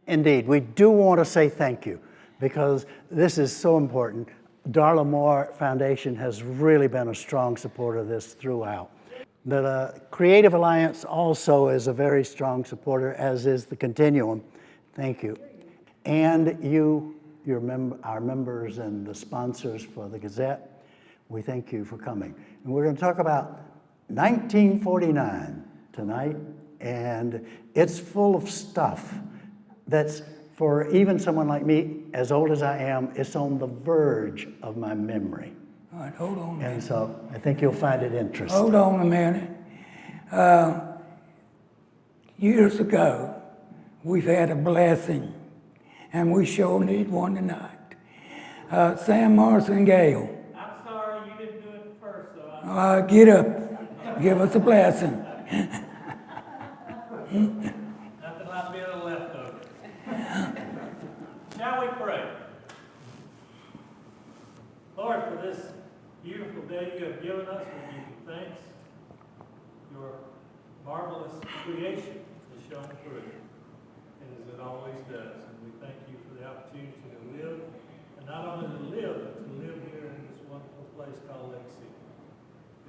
Indeed, we do want to say thank you because this is so important. Darla Moore Foundation has really been a strong supporter of this throughout. The Creative Alliance also is a very strong supporter, as is the Continuum. Thank you. And our members and the sponsors for the Gazette, we thank you for coming. And we're going to talk about 1949 tonight, and it's full of stuff that's, for even someone like me, as old as I am, it's on the verge of my memory. All right, hold on a minute. And so I think you'll find it interesting. Hold on a minute. Years ago, we've had a blessing, and we sure need one tonight. Sam Morrison Gale. I'm sorry, you didn't do it first, so Get up. Give us a blessing. nothing like being a leftover. Shall we pray? Lord, for this beautiful day you have given us, we give you thanks. Your marvelous creation has shown through, as it always does. And we thank you for the opportunity to live, and not only to live, but to live here in this wonderful place called Lake City.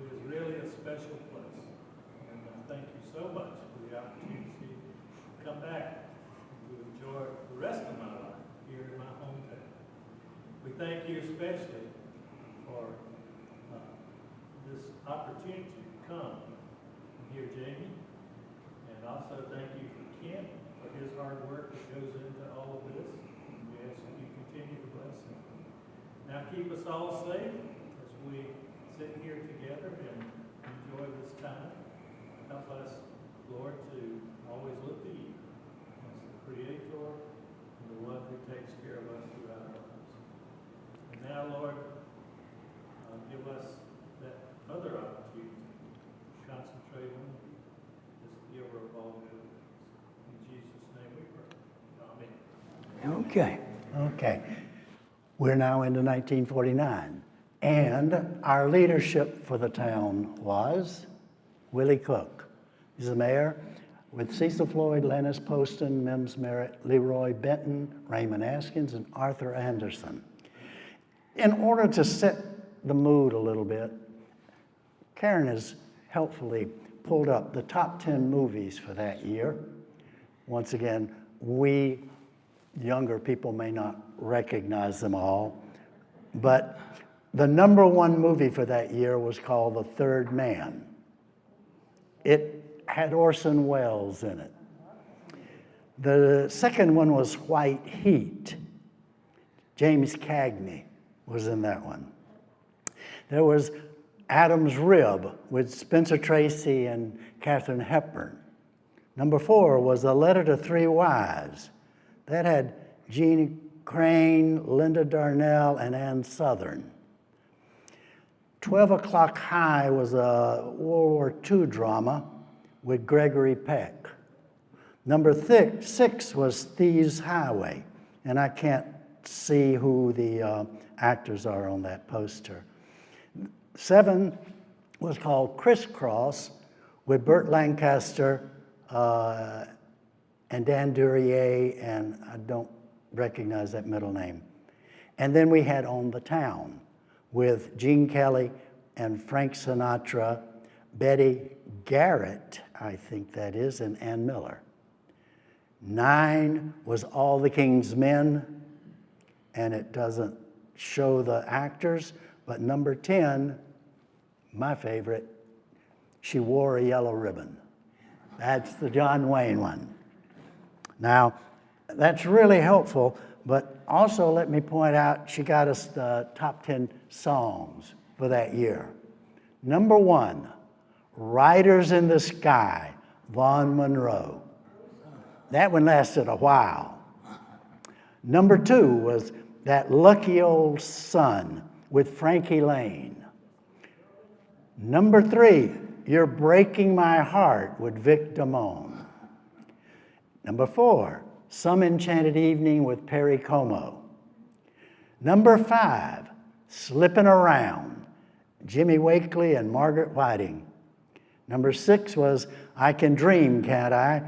It is really a special place. And I thank you so much for the opportunity to come back and to enjoy the rest of my life here in my hometown. We thank you especially for this opportunity to come and hear Jamie, and also thank you for Ken for his hard work that goes into all of this. And we ask that you continue to bless him. Now keep us all safe as we sit here together and enjoy this time. Help us, Lord, to always look to you as the Creator and the one who takes care of us throughout our lives. And now, Lord, give us that other opportunity to concentrate on you as the giver of all good things. In Jesus' name we pray. Amen. Okay. We're now into 1949. And our leadership for the town was Willie Cook. He's the mayor, with Cecil Floyd, Lennis Poston, Mims Merritt, Leroy Benton, Raymond Askins, and Arthur Anderson. In order to set the mood a little bit, Karen has helpfully pulled up the top 10 movies for that year. Once again, we younger people may not recognize them all, but the number one movie for that year was called The Third Man. It had Orson Welles in it. The second one was White Heat. James Cagney was in that one. There was Adam's Rib with Spencer Tracy and Katharine Hepburn. Number 4 was A Letter to Three Wives. That had Jeannie Crane, Linda Darnell, and Ann Southern. 12 O'Clock High was a World War II drama with Gregory Peck. Number 6 was Thieves Highway, and I can't see who the actors are on that poster. 7 was called Crisscross with Burt Lancaster and Dan Duryea, and I don't recognize that middle name. And then we had On the Town with Gene Kelly and Frank Sinatra, Betty Garrett, I think that is, and Ann Miller. 9 was All the King's Men, and it doesn't show the actors, but number 10, my favorite, She Wore a Yellow Ribbon. That's the John Wayne one. Now, that's really helpful, but also let me point out, she got us the top 10 songs for that year. Number 1, Riders in the Sky, Vaughn Monroe. That one lasted a while. Number 2 was That Lucky Old Sun with Frankie Lane. Number 3, You're Breaking My Heart with Vic Damone. Number 4, Some Enchanted Evening with Perry Como. Number 5, Slippin' Around, Jimmy Wakely and Margaret Whiting. Number 6 was I Can Dream, Can't I,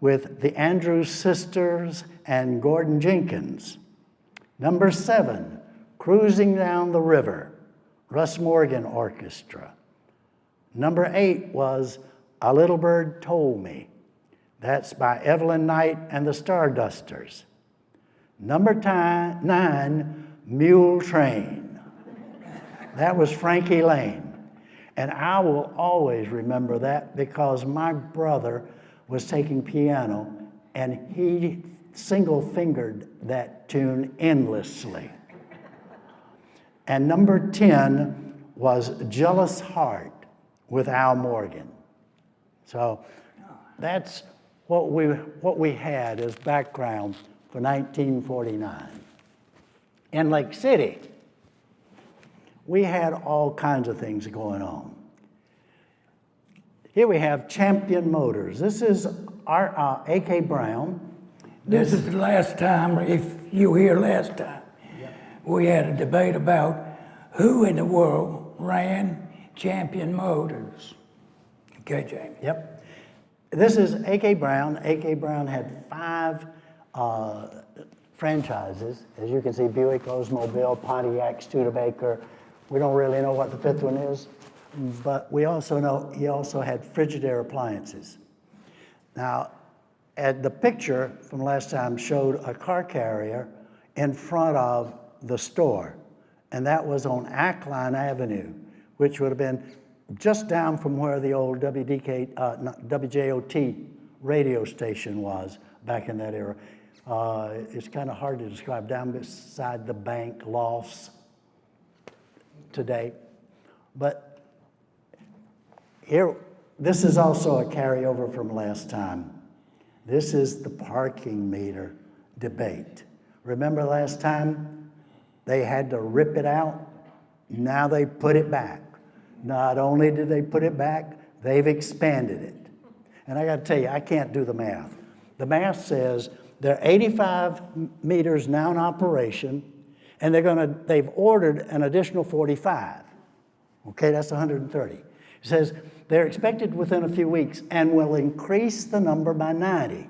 with the Andrews Sisters and Gordon Jenkins. Number 7, Cruising Down the River, Russ Morgan Orchestra. Number 8 was A Little Bird Told Me. That's by Evelyn Knight and the Stardusters. Number 9, Mule Train. That was Frankie Lane. And I will always remember that because my brother was taking piano and he single-fingered that tune endlessly. And number 10 was Jealous Heart with Al Morgan. So that's what we had as background for 1949. In Lake City, we had all kinds of things going on. Here we have Champion Motors. This is our A.K. Brown. This is the last time, if you were here last time, we had a debate about who in the world ran Champion Motors. Okay, Jamie. Yep. This is A.K. Brown. A.K. Brown had 5 franchises. As you can see, Buick, Osmobile, Pontiac, Studebaker. We don't really know what the 5th one is, but we also know he also had Frigidaire appliances. Now, the picture from last time showed a car carrier in front of the store, and that was on Ackline Avenue, which would have been just down from where the old WJOT radio station was back in that era. It's kind of hard to describe, down beside the bank lofts today. But here, this is also a carryover from last time. This is the parking meter debate. Remember last time they had to rip it out? Now they put it back. Not only did they put it back, they've expanded it. And I got to tell you, I can't do the math. The math says there are 85 meters now in operation, and they've ordered an additional 45. Okay, that's 130. It says they're expected within a few weeks and will increase the number by 90.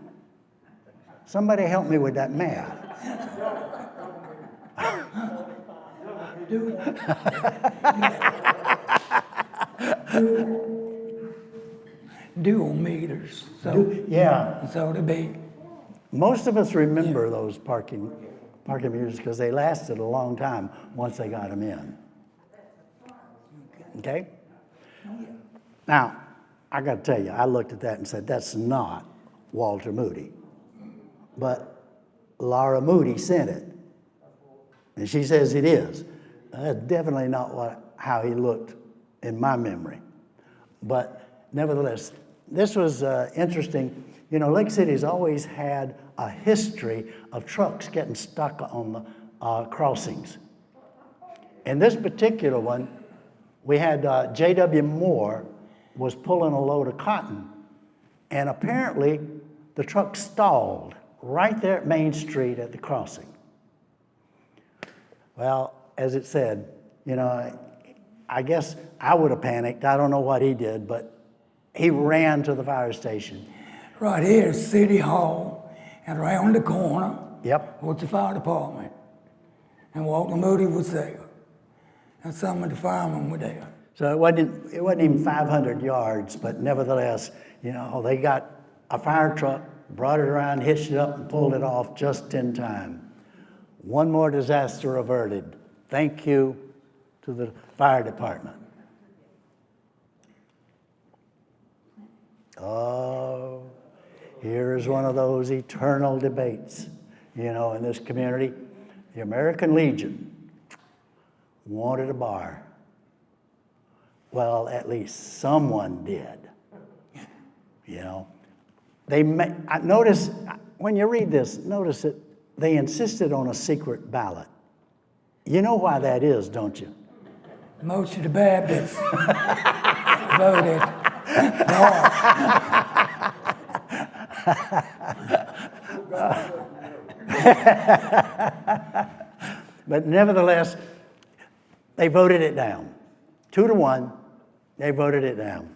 Somebody help me with that math. Dual meters, so Yeah. so to be. Most of us remember those parking meters because they lasted a long time once they got them in. Okay? Now, I got to tell you, I looked at that and said, that's not Walter Moody. But Laura Moody sent it. And she says it is. That's definitely not how he looked in my memory. But nevertheless, this was interesting. You know, Lake City's always had a history of trucks getting stuck on the crossings. In this particular one, we had J.W. Moore was pulling a load of cotton, and apparently the truck stalled right there at Main Street at the crossing. Well, as it said, you know, I guess I would have panicked. I don't know what he did, but he ran to the fire station. Right here is City Hall, and around the corner Yep. was the fire department. And Walter Moody was there. And some of the firemen were there. So it wasn't even 500 yards, but nevertheless, you know, they got a fire truck, brought it around, hitched it up, and pulled it off just in time. One more disaster averted. Thank you to the fire department. Oh, here is one of those eternal debates, you know, in this community. The American Legion wanted a bar. Well, at least someone did. You know, notice when you read this, notice that they insisted on a secret ballot. You know why that is, don't you? Most of the Baptists voted for. But nevertheless, they voted it down. 2-1, they voted it down.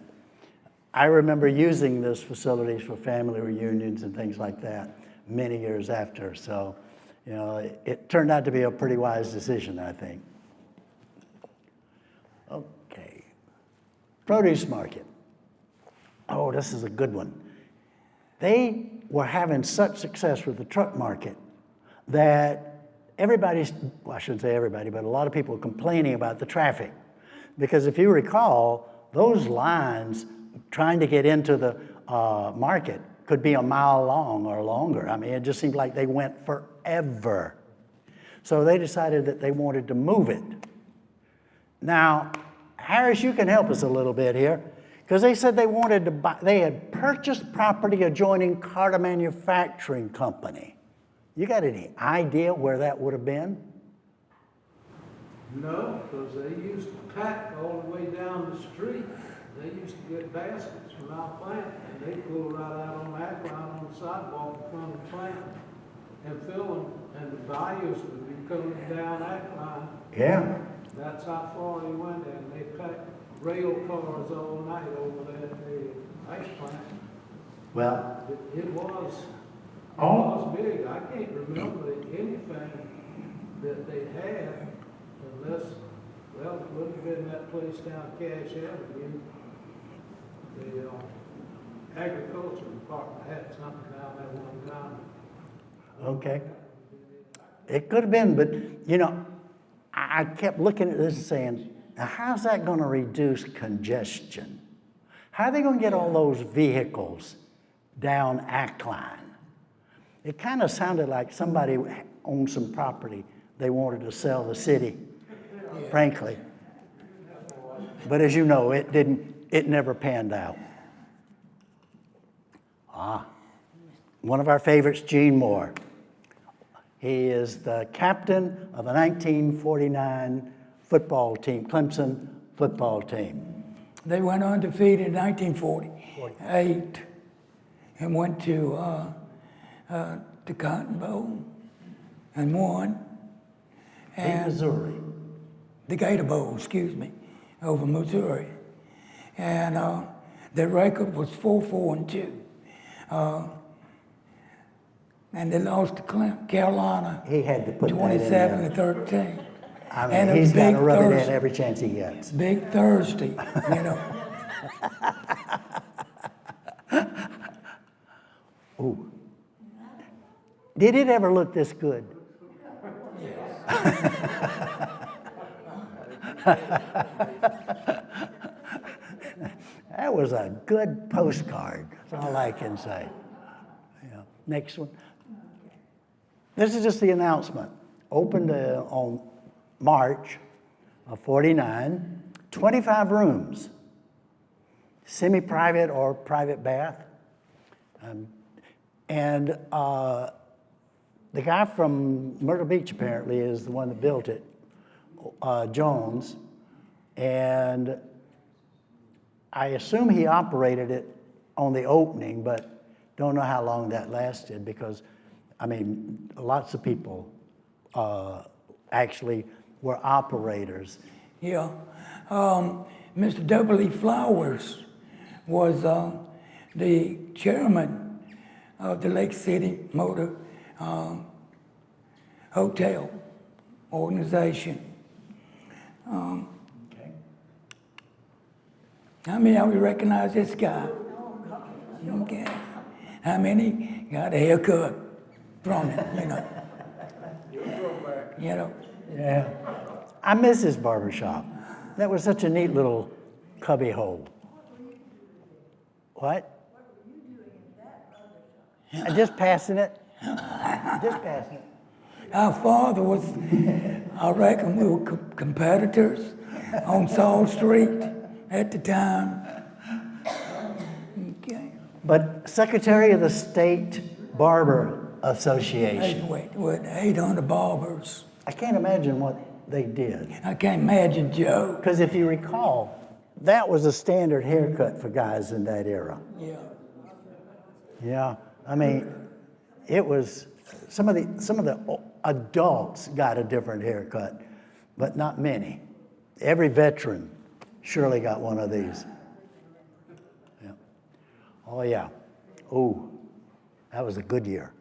I remember using this facilities for family reunions and things like that many years after. So, you know, it turned out to be a pretty wise decision, I think. Okay. Produce market. Oh, this is a good one. They were having such success with the truck market that everybody's, well, I shouldn't say everybody, but a lot of people were complaining about the traffic. Because if you recall, those lines trying to get into the market could be a mile long or longer. I mean, it just seemed like they went forever. So they decided that they wanted to move it. Now, Harris, you can help us a little bit here, because they said they wanted to buy, they had purchased property adjoining Carter Manufacturing Company. You got any idea where that would have been? No, because they used to pack all the way down the street. They used to get baskets from our plant, and they pull right out on that line on the sidewalk in front of the plant and fill them, and the buyers would be coming down that line. Yeah. That's how far they went, and they packed rail cars all night over there at the ice plant. Well, It was big. I can't remember anything that they had unless, well, it would have been that place down Cash Avenue. The agriculture department had something down there one time. okay. It could have been, but, you know, I kept looking at this and saying, now how's that going to reduce congestion? How are they going to get all those vehicles down Ackline? It kind of sounded like somebody owned some property they wanted to sell the city, frankly. But as you know, it never panned out. One of our favorites, Gene Moore. He is the captain of the 1949 football team, Clemson football team. They went undefeated in 1948 and went to the Cotton Bowl and won. In Missouri. The Gator Bowl, excuse me, over Missouri. And their record was 4-4-2. And they lost to Carolina He had to put that in there. 27-13. I mean, And it was he's got Big to rub it in Thursday. every chance he gets. Big Thursday, you know. Ooh. Did it ever look this good? That was a good postcard. That's all I can say. Yeah. Next one. This is just the announcement. Opened on March of 49, 25 rooms, semi-private or private bath. And the guy from Myrtle Beach apparently is the one that built it, Jones. And I assume he operated it on the opening, but don't know how long that lasted because, I mean, lots of people actually were operators. Yeah. Mr. W. Flowers was the chairman of the Lake City Motor Hotel organization. Okay. How many of you recognize this guy? Okay. How many got a haircut from it, you know? You know? Yeah. I miss his barber shop. That was such a neat little cubby hole. What? Just passing it. Just passing it. Our father was, I reckon we were competitors on Saul Street at the time. Okay. But Secretary of the State Barber Association. Wait, 800 barbers. I can't imagine what they did. I can't imagine Joe. Because if you recall, that was a standard haircut for guys in that era. Yeah. Yeah, I mean, it was, some of the adults got a different haircut, but not many. Every veteran surely got one of these. Yeah. Oh, yeah. Oh, that was a good year.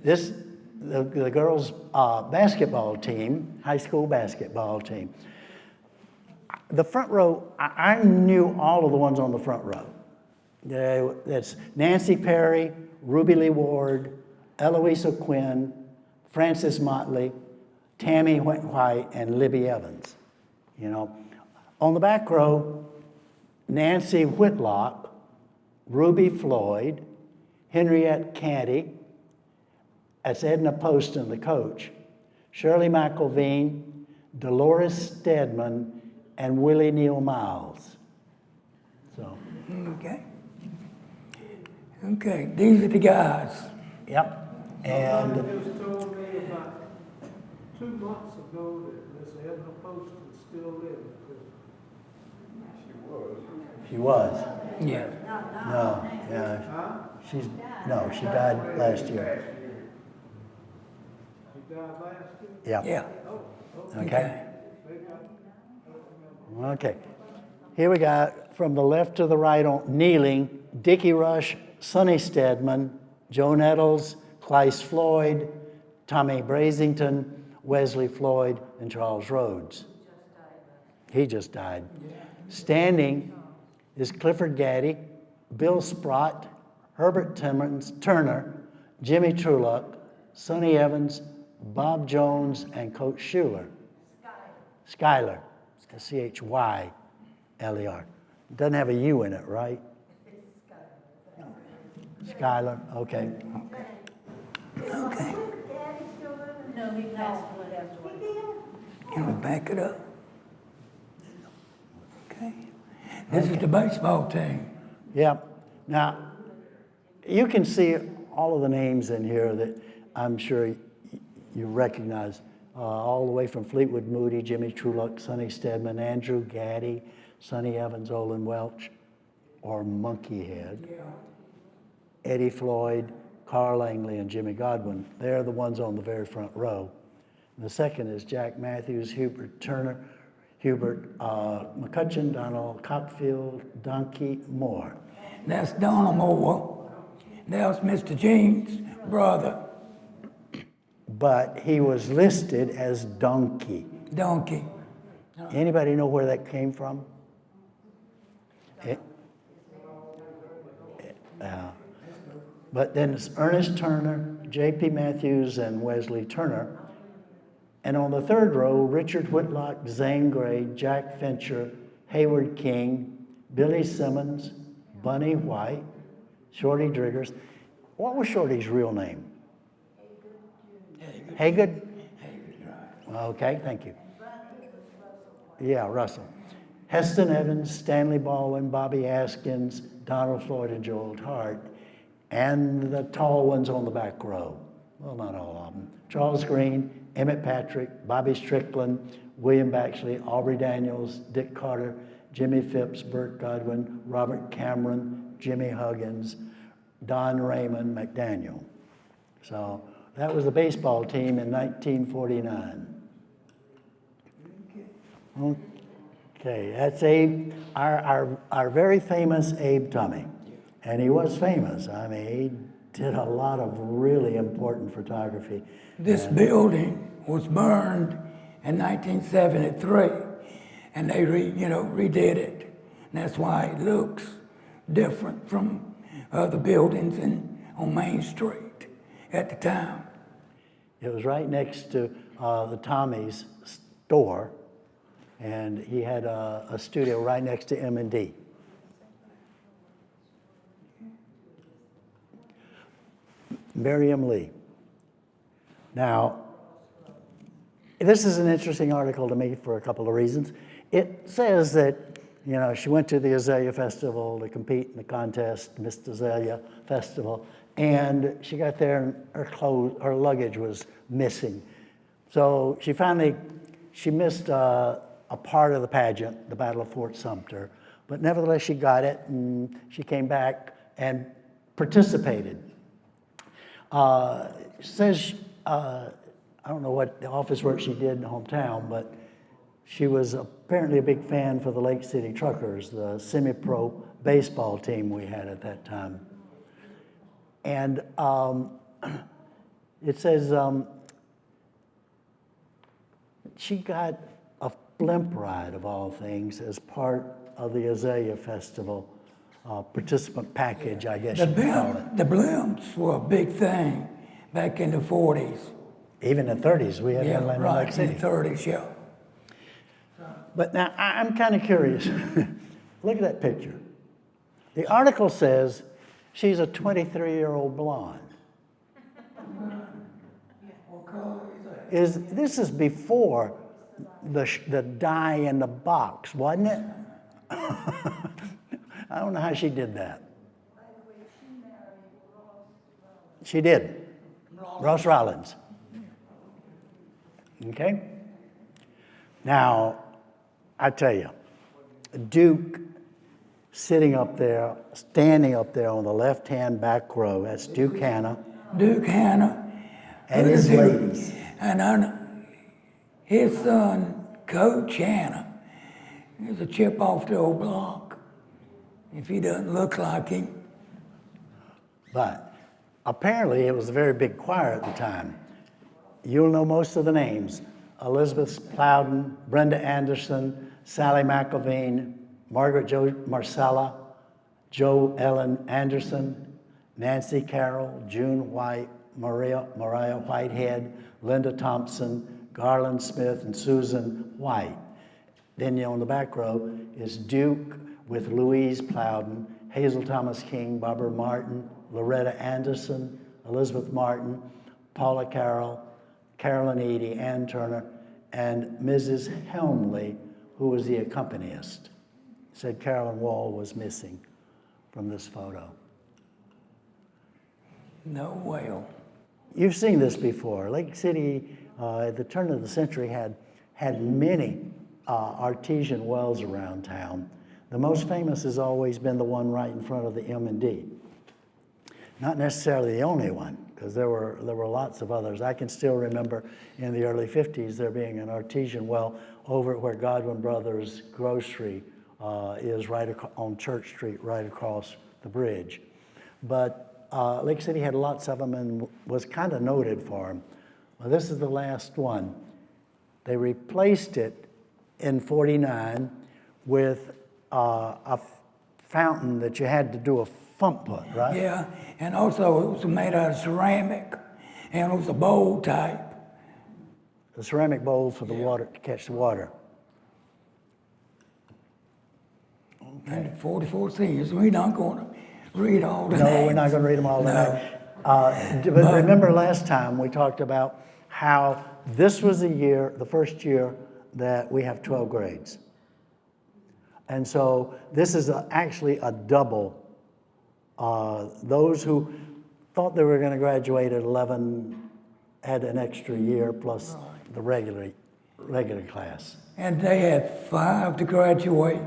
The girls' basketball team, high school basketball team, the front row, I knew all of the ones on the front row. That's Nancy Perry, Ruby Lee Ward, Eloisa Quinn, Frances Motley, Tammy White, and Libby Evans. You know, on the back row, Nancy Whitlock, Ruby Floyd, Henriette Canty, that's Edna Poston, the coach, Shirley McElveen, Dolores Stedman, and Willie Neal Miles. So. Okay. Okay, these are the guys. Yep. And Somebody just told me about 2 months ago that Miss Edna Poston's still living. she was. Yeah. No, yeah. She died last year. She died last year? Yeah. Yeah. Okay. Okay. Here we got from the left to the right on kneeling, Dickie Rush, Sonny Stedman, Joan Eddles, Clyce Floyd, Tommy Brazington, Wesley Floyd, and Charles Rhodes. He just died. Standing is Clifford Gaddy, Bill Sprott, Herbert Turner, Jimmy Trueluck, Sonny Evans, Bob Jones, and Coach Schuler. Schuyler. Chyler. Doesn't have a U in it, right? Schuyler, okay. Okay. No, he passed away. Can we back it up? Okay. This is the baseball team. Yeah. Now, you can see all of the names in here that I'm sure you recognize, all the way from Fleetwood Moody, Jimmy Trueluck, Sonny Stedman, Andrew Gaddy, Sonny Evans, Olin Welch, or Monkey Head, Eddie Floyd, Carl Langley, and Jimmy Godwin. They're the ones on the very front row. And the second is Jack Matthews, Hubert Turner, Hubert McCutcheon, Donald Cockfield, Donkey Moore. That's Donald Moore. That's Mr. Jean's brother, But he was listed as Donkey. Donkey. Anybody know where that came from? But then it's Ernest Turner, J.P. Matthews, and Wesley Turner. And on the third row, Richard Whitlock, Zane Gray, Jack Fincher, Hayward King, Billy Simmons, Bunny White, Shorty Driggers. What was Shorty's real name? Haygood? Okay, thank you. Yeah, Russell. Heston Evans, Stanley Baldwin, Bobby Askins, Donald Floyd, and Joel Hart. And the tall ones on the back row. Well, not all of them. Charles Green, Emmett Patrick, Bobby Strickland, William Baxley, Aubrey Daniels, Dick Carter, Jimmy Phipps, Burt Godwin, Robert Cameron, Jimmy Huggins, Don Raymond McDaniel. So that was the baseball team in 1949. Okay, that's Abe, our very famous Abe Tummy. And he was famous. I mean, he did a lot of really important photography. This building was burned in 1973, and they redid it. And that's why it looks different from other buildings on Main Street at the time. It was right next to the Tommy's store, and he had a studio right next to M&D. Miriam Lee. Now, this is an interesting article to me for a couple of reasons. It says that, she went to the Azalea Festival to compete in the contest, Miss Azalea Festival, and she got there and her luggage was missing. So she missed a part of the pageant, the Battle of Fort Sumter, but nevertheless she got it and she came back and participated. Says, I don't know what the office work she did in the hometown, but she was apparently a big fan for the Lake City Truckers, the semi-pro baseball team we had at that time. And it says she got a blimp ride, of all things, as part of the Azalea Festival participant package, I guess you could call it. The blimps were a big thing back in the 40s. Even in the 30s, we had one in Lake City. In the 30s, yeah. But now, I'm kind of curious. Look at that picture. The article says she's a 23-year-old blonde. This is before the dye in the box, wasn't it? I don't know how she did that. She did. Ross Rollins. Okay? Now, I tell you, Duke sitting up there, standing up there on the left-hand back row, that's Duke Hanna. Duke Hanna. And his ladies. And his son, Coach Hanna, is a chip off the old block, if he doesn't look like him. But apparently it was a very big choir at the time. You'll know most of the names. Elizabeth Plowden, Brenda Anderson, Sally McElveen, Margaret Jo Marcella, Jo Ellen Anderson, Nancy Carroll, June White, Mariah Whitehead, Linda Thompson, Garland Smith, and Susan White. Then on the back row is Duke with Louise Plowden, Hazel Thomas King, Barbara Martin, Loretta Anderson, Elizabeth Martin, Paula Carroll, Carolyn Eady, Ann Turner, and Mrs. Helmley, who was the accompanist. Said Carolyn Wall was missing from this photo. No well. You've seen this before. Lake City, at the turn of the century, had many artesian wells around town. The most famous has always been the one right in front of the M&D. Not necessarily the only one, because there were lots of others. I can still remember in the early 50s there being an artesian well over where Godwin Brothers Grocery is right on Church Street, right across the bridge. But Lake City had lots of them and was kind of noted for them. Well, this is the last one. They replaced it in '49 with a fountain that you had to do a pump put, right? Yeah, and also it was made out of ceramic, and it was a bowl type. The ceramic bowl for the water, to catch the water. And 44 seniors, we're not going to read all the No, names. we're not going to read them all tonight. No. But remember last time we talked about how this was the first year that we have 12 grades. And so this is actually a double. Those who thought they were going to graduate at 11 had an extra year plus the regular class. And they had 5 to graduate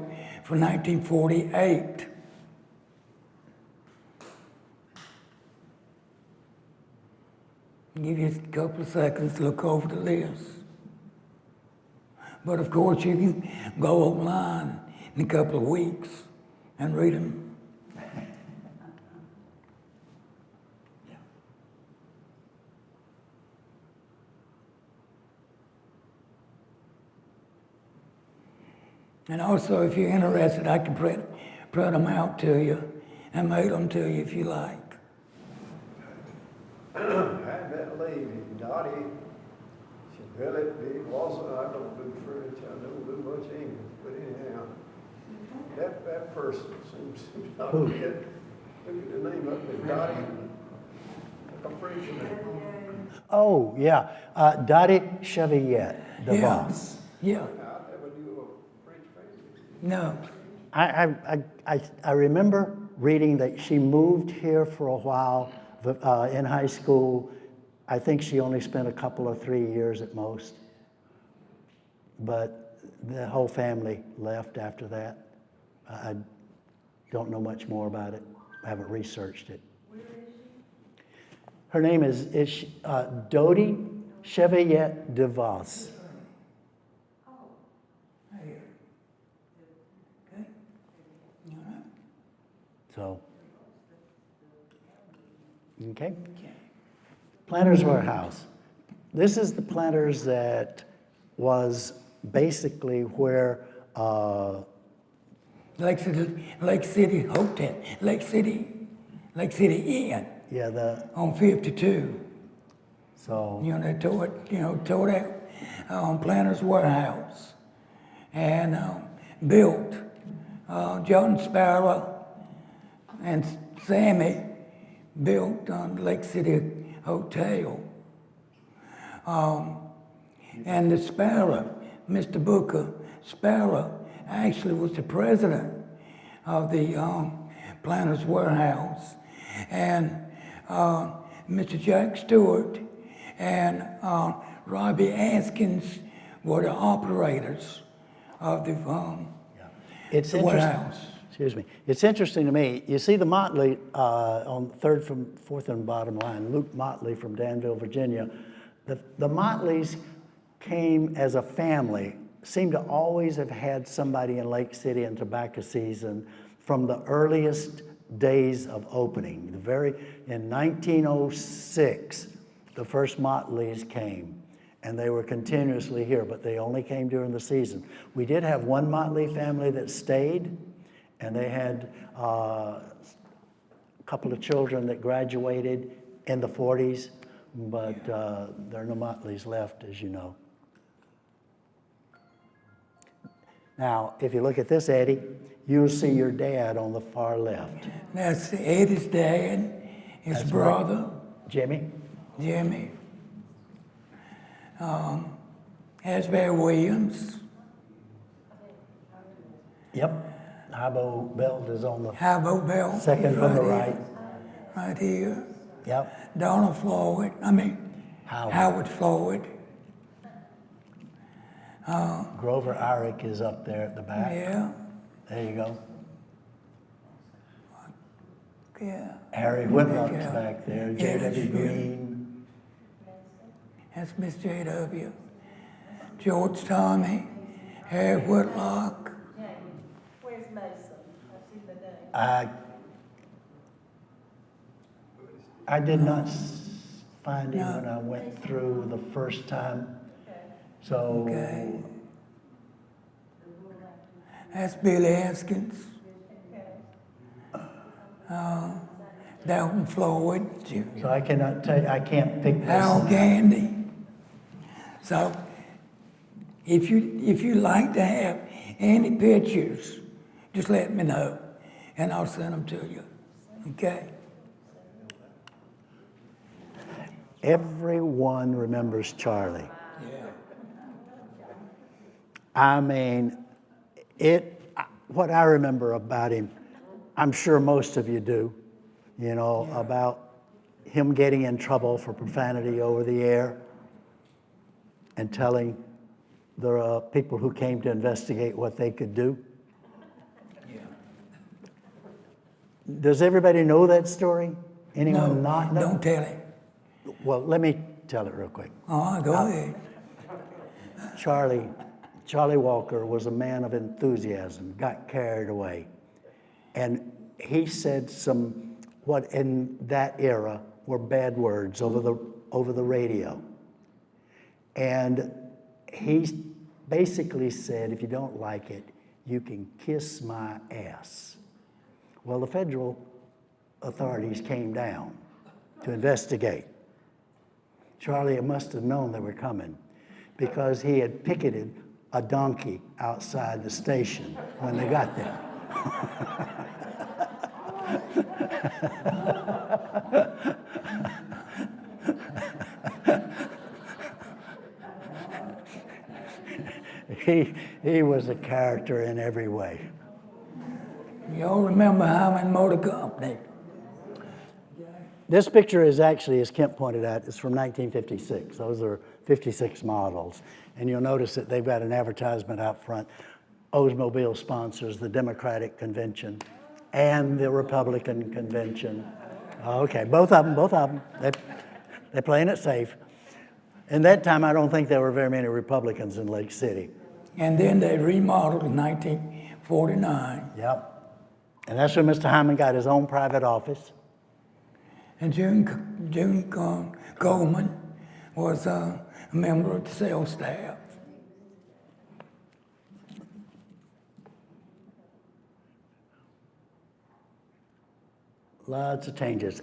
for 1948. I'll give you a couple of seconds to look over the list. But of course, you can go online in a couple of weeks and read them. And also, if you're interested, I can print them out to you and mail them to you if you like. I had that lady, Dottie, she really big, wasn't, I don't do French, I don't do much English, but anyhow, that person seems not to get, look at the name up there, Dottie, like a French name. Oh, yeah. Dottie Chevillette, the boss. Yeah. I never knew a French family. No. I remember reading that she moved here for a while in high school. I think she only spent a couple of 3 years at most. But the whole family left after that. I don't know much more about it. I haven't researched it. Where is she? Her name is Dodie Chevillette DeVos. Here. Okay. All right. So, okay. Planter's Warehouse. This is the Planters that was basically where Lake City Hotel, Lake City Inn on 52. So, They tore that Planter's Warehouse and built John Sparrow and Sammy built Lake City Hotel. And the Sparrow, Mr. Booker Sparrow, actually was the president of the Planters Warehouse. And Mr. Jack Stewart and Robbie Askins were the operators of the it's the interesting. warehouse. Excuse me. It's interesting to me. You see the Motley on third from fourth and bottom line, Luke Motley from Danville, Virginia. The Motleys came as a family, seem to always have had somebody in Lake City in tobacco season from the earliest days of opening. In 1906, the first Motleys came, and they were continuously here, but they only came during the season. We did have one Motley family that stayed, and they had a couple of children that graduated in the 40s, but there are no Motleys left, as you know. Now, if you look at this, Eddie, you'll see your dad on the far left. That's Eddie's dad, his That's brother, right. Jimmy? Jimmy. Asbury Williams, Yep. Hibo Belt is on the Hibo Bell. second from the right. Here, right here. Yep. Donald Floyd, Howard Floyd. Grover Irick is up there at the back. Yeah, There you go. yeah. Harry Whitlock's Yeah. back there. Yeah, that's J.W. good. Green. That's Miss J.W. George Tommy, Harry Whitlock. Where's Mason? I see the name. I did not find him No. when I went through the first time. So, Okay. That's Billy Haskins. Dalton Floyd, so I cannot tell you, I can't pick this. Hal Gandy. So, if you like to have any pictures, just let me know, and I'll send them to you. Okay? Everyone remembers Charlie. Yeah. I mean, what I remember about him, I'm sure most of you do, about him getting in trouble for profanity over the air and telling the people who came to investigate what they could do. Yeah. Does everybody know that story? Anyone No, not know? don't tell it. Well, let me tell it real quick. Oh, go ahead. Charlie Walker was a man of enthusiasm, got carried away. And he said what in that era were bad words over the radio. And he basically said, if you don't like it, you can kiss my ass. Well, the federal authorities came down to investigate. Charlie must have known they were coming because he had picketed a donkey outside the station when they got there. He was a character in every way. You all remember Hyman Motor Company? This picture is actually, as Kemp pointed out, it's from 1956. Those are 56 models. And you'll notice that they've got an advertisement out front. Osmobile sponsors the Democratic Convention and the Republican Convention. Okay, both of them. They're playing it safe. In that time, I don't think there were very many Republicans in Lake City. And then they remodeled in 1949. Yep. And that's where Mr. Hyman got his own private office. And June Coleman was a member of the sales staff. Lots of changes.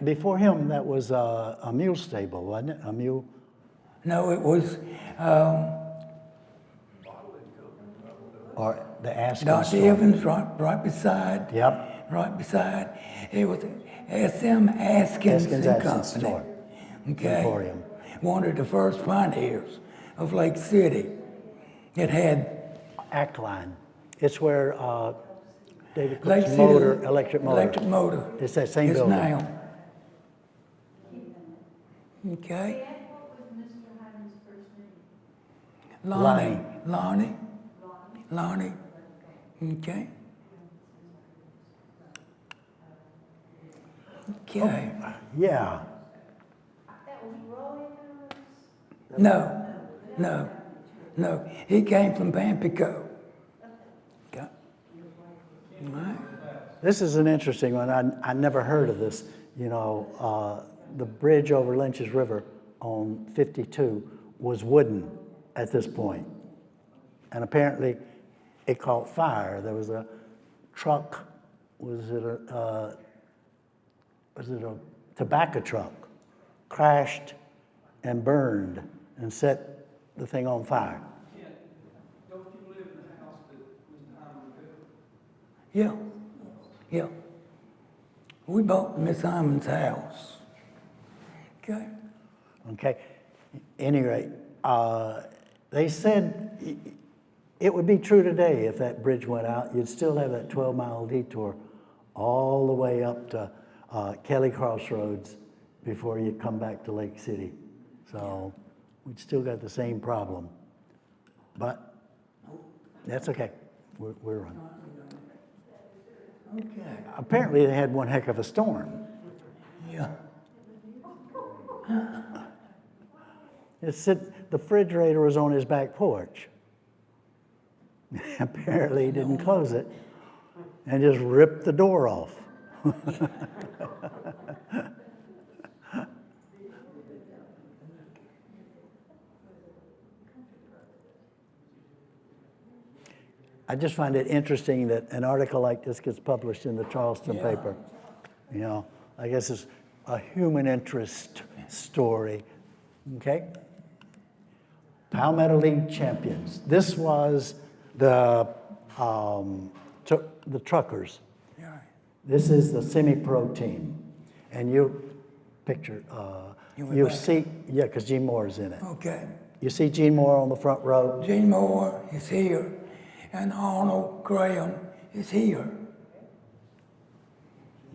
Before him, that was a mule stable, wasn't it? A mule? No, it was Or the Aspen Dr. store. Evans right beside. Yep. Right beside. It was S.M. Askins and Askins Company. store. Okay. Emporium. One of the first pioneers of Lake City. It had Ackline. It's where David Lake Cook's City electric motor. Electric motor. It's that same It's building. now. Okay. What was Mr. Hyman's first name? Lonnie. Okay. Okay. Yeah. That was Roy. No. He came from Pampico. Okay. All right. This is an interesting one. I never heard of this. You know, the bridge over Lynches River on 52 was wooden at this point. And apparently it caught fire. There was a truck, was it a tobacco truck, crashed and burned and set the thing on fire. Yeah. Don't you live in the house that Mr. Hyman built? Yeah. We bought Miss Hyman's house. Okay. Okay. Any rate, they said it would be true today if that bridge went out. You'd still have that 12-mile detour all the way up to Kelly Crossroads before you come back to Lake City. So we'd still got the same problem. But that's okay. We're running. Okay. Apparently they had one heck of a storm. Yeah. It said the refrigerator was on his back porch. Apparently he didn't close it and just ripped the door off. I just find it interesting that an article like this gets published in the Charleston paper. You know, I guess it's a human interest story. Okay? Palmetto League champions. This was the truckers. Yeah. This is the semi-pro team. And you picture, You went you back. see, yeah, because Gene Moore is in it. Okay. You see Gene Moore on the front row? Gene Moore is here, and Arnold Graham is here.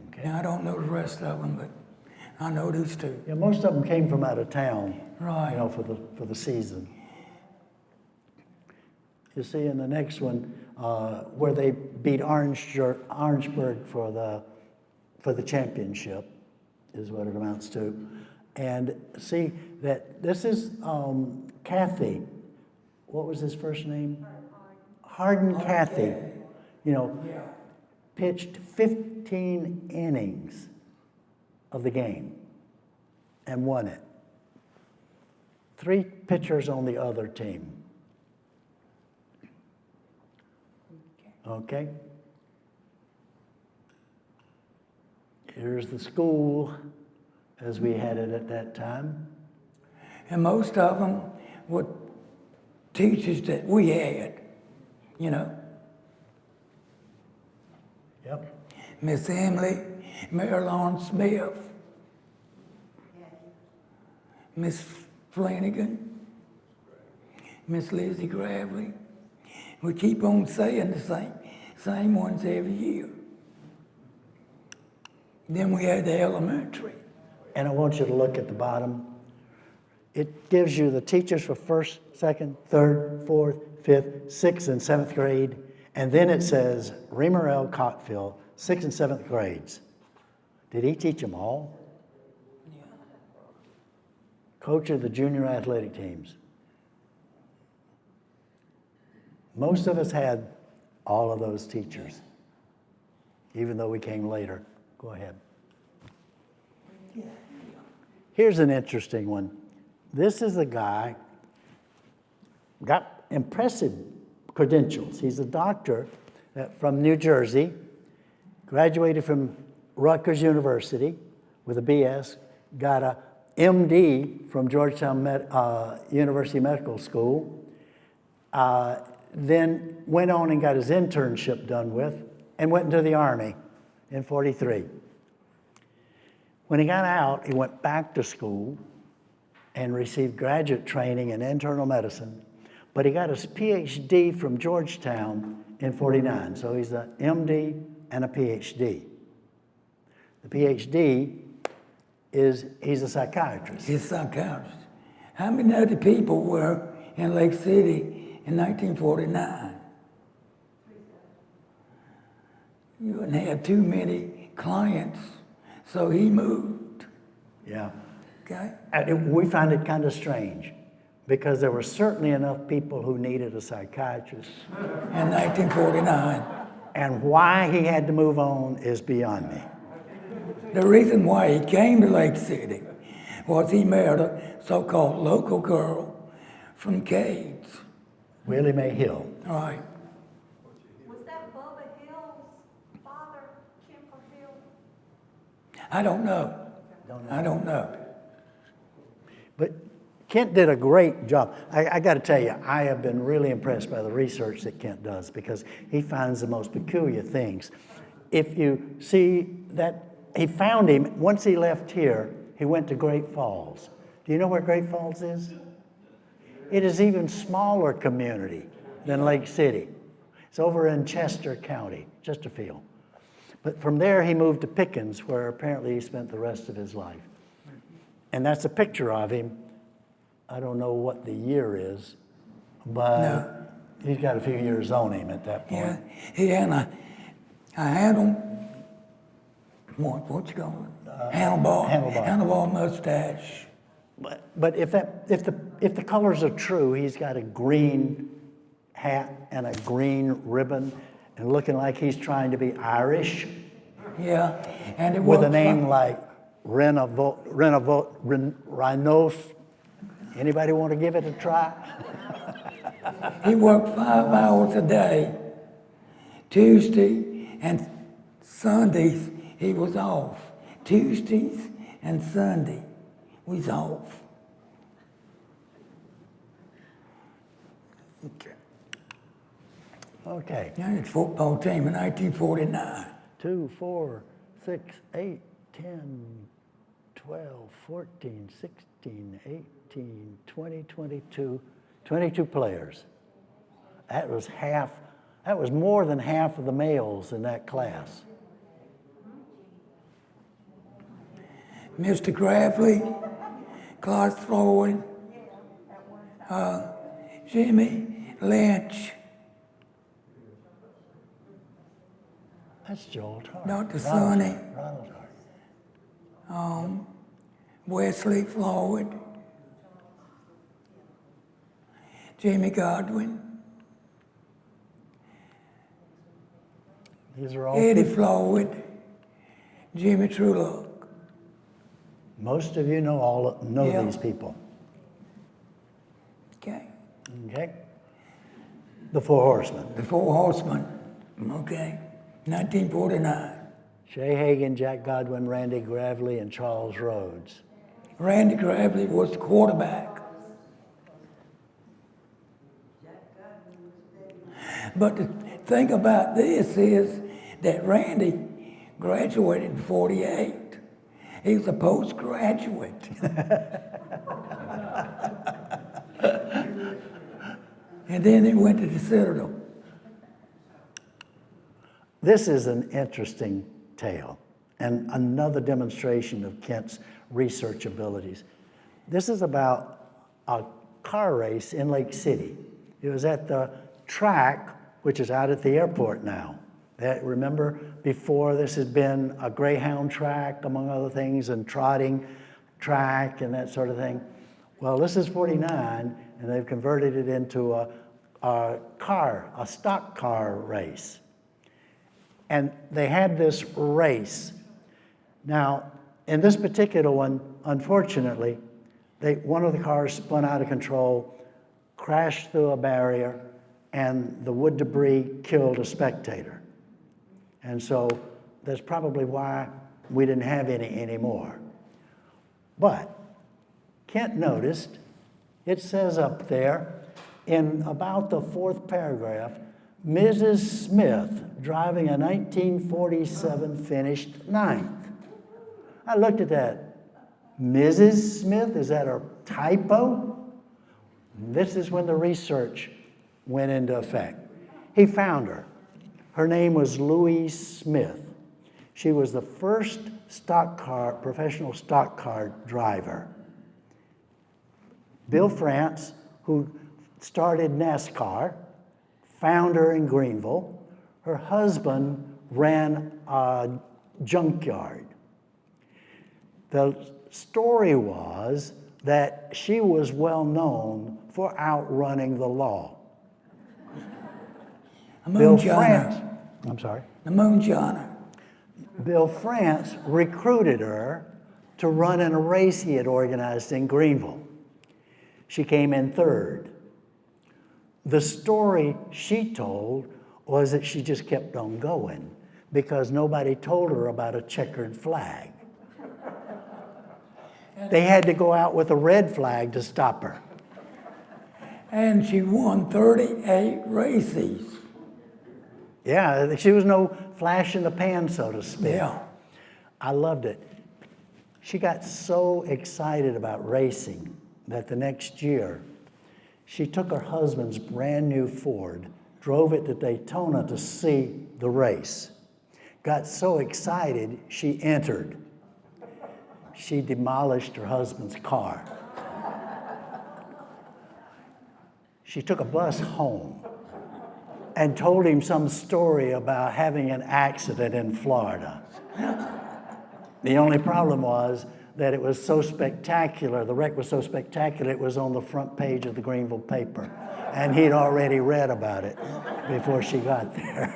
Okay. Now, I don't know the rest of them, but I know these two. Yeah, most of them came from out of town, Right. you know, for the season. You see in the next one where they beat Orangeburg for the championship, is what it amounts to. And see that this is Cathy. What was his first name? Hardin Cathy. You know, pitched 15 innings of the game and won it. 3 pitchers on the other team. Okay? Here's the school as we had it at that time. And most of them were teachers that we had, you know. Yep. Miss Emily, Miriam Smith, Miss Flanagan, Miss Lizzie Gravely. We keep on saying the same ones every year. Then we had the elementary. And I want you to look at the bottom. It gives you the teachers for 1st, 2nd, 3rd, 4th, 5th, 6th, and 7th grade. And then it says Reamer L. Cotfield, 6th and 7th grades. Did he teach them all? Yeah. Coach of the junior athletic teams. Most of us had all of those teachers. even though we came later. Go ahead. Here's an interesting one. This is a guy, got impressive credentials. He's a doctor from New Jersey, graduated from Rutgers University with a BS, got a MD from Georgetown University Medical School, then went on and got his internship done with, and went into the Army in '43. When he got out, he went back to school and received graduate training in internal medicine, but he got his PhD from Georgetown in '49, so he's an MD and a PhD. The PhD he's a psychiatrist. He's a psychiatrist. How many other people were in Lake City in 1949? You wouldn't have too many clients, so he moved. Yeah. Okay? We find it kind of strange because there were certainly enough people who needed a psychiatrist. In 1949. And why he had to move on is beyond me. The reason why he came to Lake City was he married a so-called local girl from Cades. Willie Mae Hill. All right. Was that Bubba Hill's father, Kemper Hill? I don't know. I don't know. But Kent did a great job. I got to tell you, I have been really impressed by the research that Kent does because he finds the most peculiar things. If you see that, he found him, once he left here, he went to Great Falls. Do you know where Great Falls is? It is even smaller community than Lake City. It's over in Chester County, Chesterfield. But from there, he moved to Pickens, where apparently he spent the rest of his life. And that's a picture of him. I don't know what the year is, but he's got a few years on him at that point. Yeah, he had I had him, what you call it? Handlebar mustache. But if the colors are true, he's got a green hat and a green ribbon, and looking like he's trying to be Irish. Yeah, and it with a worked name like Rhinos. Anybody want to give it a try? He worked 5 hours a day. Tuesday and Sundays he was off. Tuesdays and Sunday was off. Okay. Yeah, it's football team in 1949. 2, 4, 6, 8, 10, 12, 14, 16, 18, 20, 22, 22 players. That was more than half of the males in that class. Mr. Gravely, Clark Floyd, Jimmy Lynch, That's Joel Hart. Dr. Sonny, Ronald Hart. Wesley Floyd, Jamie Godwin, These are all Eddie people. Floyd, Jimmy Trulock. Most of you know Yeah. these people. Okay. Okay? The Four Horsemen. The Four Horsemen. Okay. 1949. Shay Hagan, Jack Godwin, Randy Gravely, and Charles Rhodes. Randy Gravely was the quarterback. But the thing about this is that Randy graduated in '48. He was a postgraduate. And then he went to the Citadel. This is an interesting tale and another demonstration of Kent's research abilities. This is about a car race in Lake City. It was at the track, which is out at the airport now. Remember, before this had been a greyhound track, among other things, and trotting track and that sort of thing. Well, this is 49, and they've converted it into a stock car race. And they had this race. Now, in this particular one, unfortunately, one of the cars spun out of control, crashed through a barrier, and the wood debris killed a spectator. And so that's probably why we didn't have any anymore. But Kent noticed, it says up there, in about the 4th paragraph, Mrs. Smith driving a 1947 finished 9th. I looked at that. Mrs. Smith, is that a typo? This is when the research went into effect. He found her. Her name was Louise Smith. She was the first professional stock car driver. Bill France, who started NASCAR, found her in Greenville. Her husband ran a junkyard. The story was that she was well known for outrunning the law. Bill France, I'm sorry? The moonshiner. Bill France recruited her to run in a race he had organized in Greenville. She came in 3rd. The story she told was that she just kept on going because nobody told her about a checkered flag. They had to go out with a red flag to stop her. And she won 38 races. Yeah, she was no flash in the pan, so to speak. Yeah. I loved it. She got so excited about racing that the next year, she took her husband's brand new Ford, drove it to Daytona to see the race. Got so excited, she entered. She demolished her husband's car. She took a bus home and told him some story about having an accident in Florida. The only problem was that it was so spectacular, the wreck was so spectacular, it was on the front page of the Greenville paper. And he'd already read about it before she got there.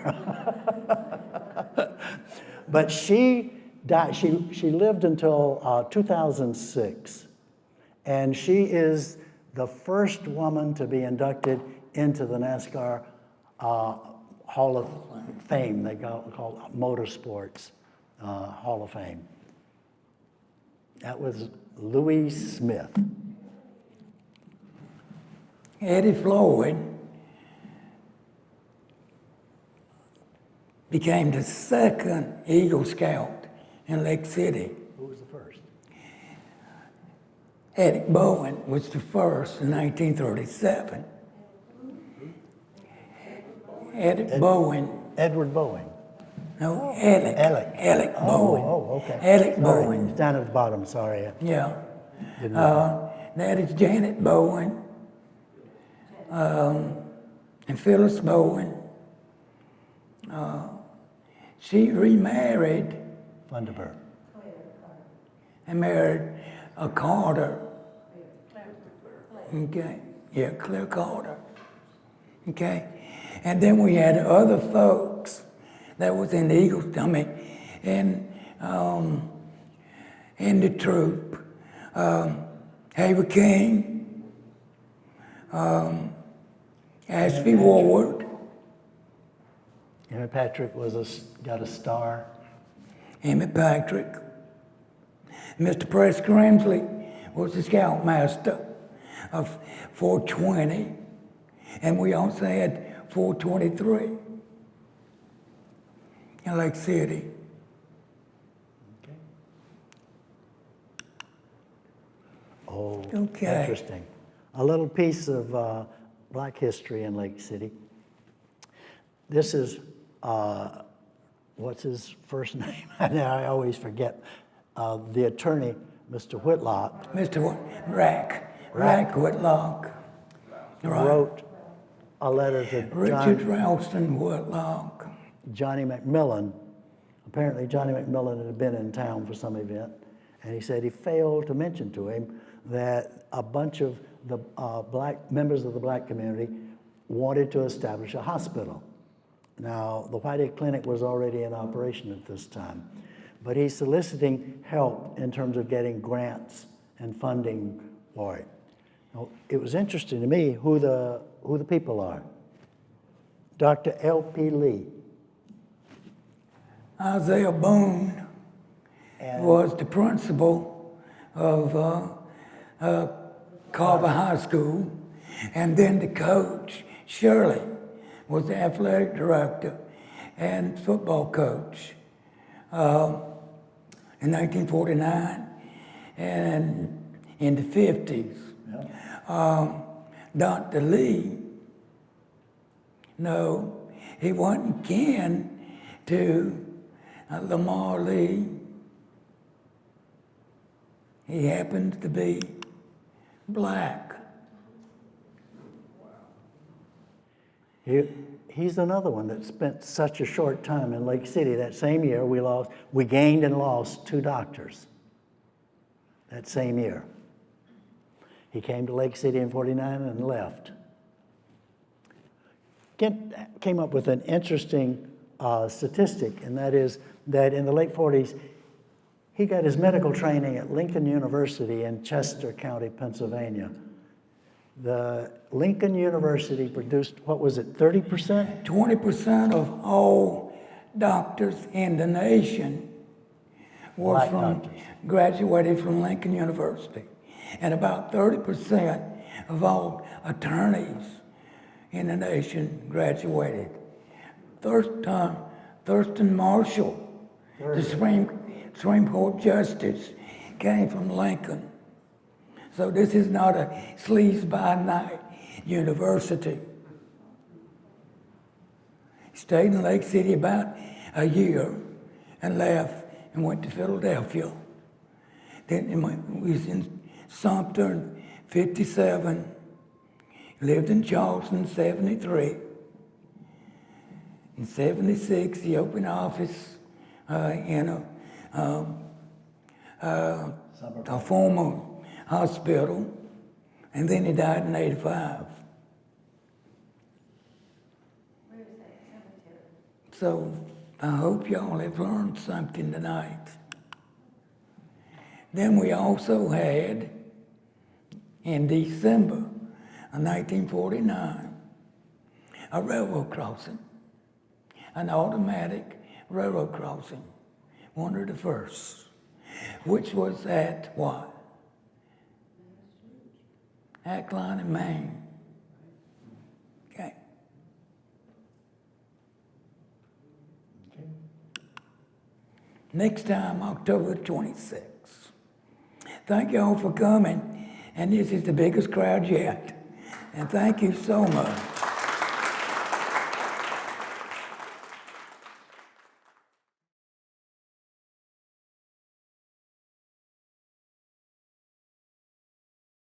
But she died, she lived until 2006. And she is the first woman to be inducted into the NASCAR Hall of Fame. They call it Motorsports Hall of Fame. That was Louise Smith. Eddie Floyd became the 2nd Eagle Scout in Lake City. Who was the first? Eddie Bowen was the first in 1937. Edward Bowen. No, Alec Bowen. Oh, okay. Alec Sorry, Bowen. it's down at the bottom, sorry. Yeah. Didn't know. That is Janet Bowen and Phyllis Bowen. She remarried Funderburg. and married a Carter. Okay. Yeah, Claire Carter. Okay. And then we had other folks that was in the Eagles, in the troop. Haver King, Ashby Ward, Emmett Patrick got a star. Emmett Patrick. Mr. Preston Grimsley was the scoutmaster of 420, and we also had 423 in Lake City. Okay. Oh, Okay. interesting. A little piece of black history in Lake City. This is, what's his first name? I always forget. The attorney, Mr. Whitlock, Mr. Rack Whitlock. Right. wrote a letter to Richard Ralston Whitlock. Johnny McMillan. Apparently Johnny McMillan had been in town for some event, and he said he failed to mention to him that a bunch of the black members of the black community wanted to establish a hospital. Now, the Whitehead Clinic was already in operation at this time, but he's soliciting help in terms of getting grants and funding for it. Now, it was interesting to me who the people are. Dr. L.P. Lee. Isaiah Boone And was the principal of Carver High School, and then the coach, Shirley, was the athletic director and football coach in 1949 and in the 50s. Dr. Lee, no, he wasn't kin to Lamar Lee. He happens to be black. he's another one that spent such a short time in Lake City. That same year, we gained and lost 2 doctors. That same year. He came to Lake City in 49 and left. Kent came up with an interesting statistic, and that is that in the late 40s, he got his medical training at Lincoln University in Chester County, Pennsylvania. The Lincoln University produced, what was it, 30%? 20% of all doctors in the nation graduated from Lincoln University. And about 30% of all attorneys in the nation graduated. Thurston Marshall, the Supreme Court Justice, came from Lincoln. So this is not a sleaze-by-night university. He stayed in Lake City about a year and left and went to Philadelphia. Then he was in Sumter in 57. He lived in Charleston in 73. In 76, he opened an office in a former hospital, and then he died in 85. Where is that cemetery? So I hope y'all have learned something tonight. Then we also had, in December of 1949, a railroad crossing, an automatic railroad crossing, one of the first, which was at what? Ackline in Maine. Okay. Next time, October 26th. Thank you all for coming, and this is the biggest crowd yet. And thank you so much.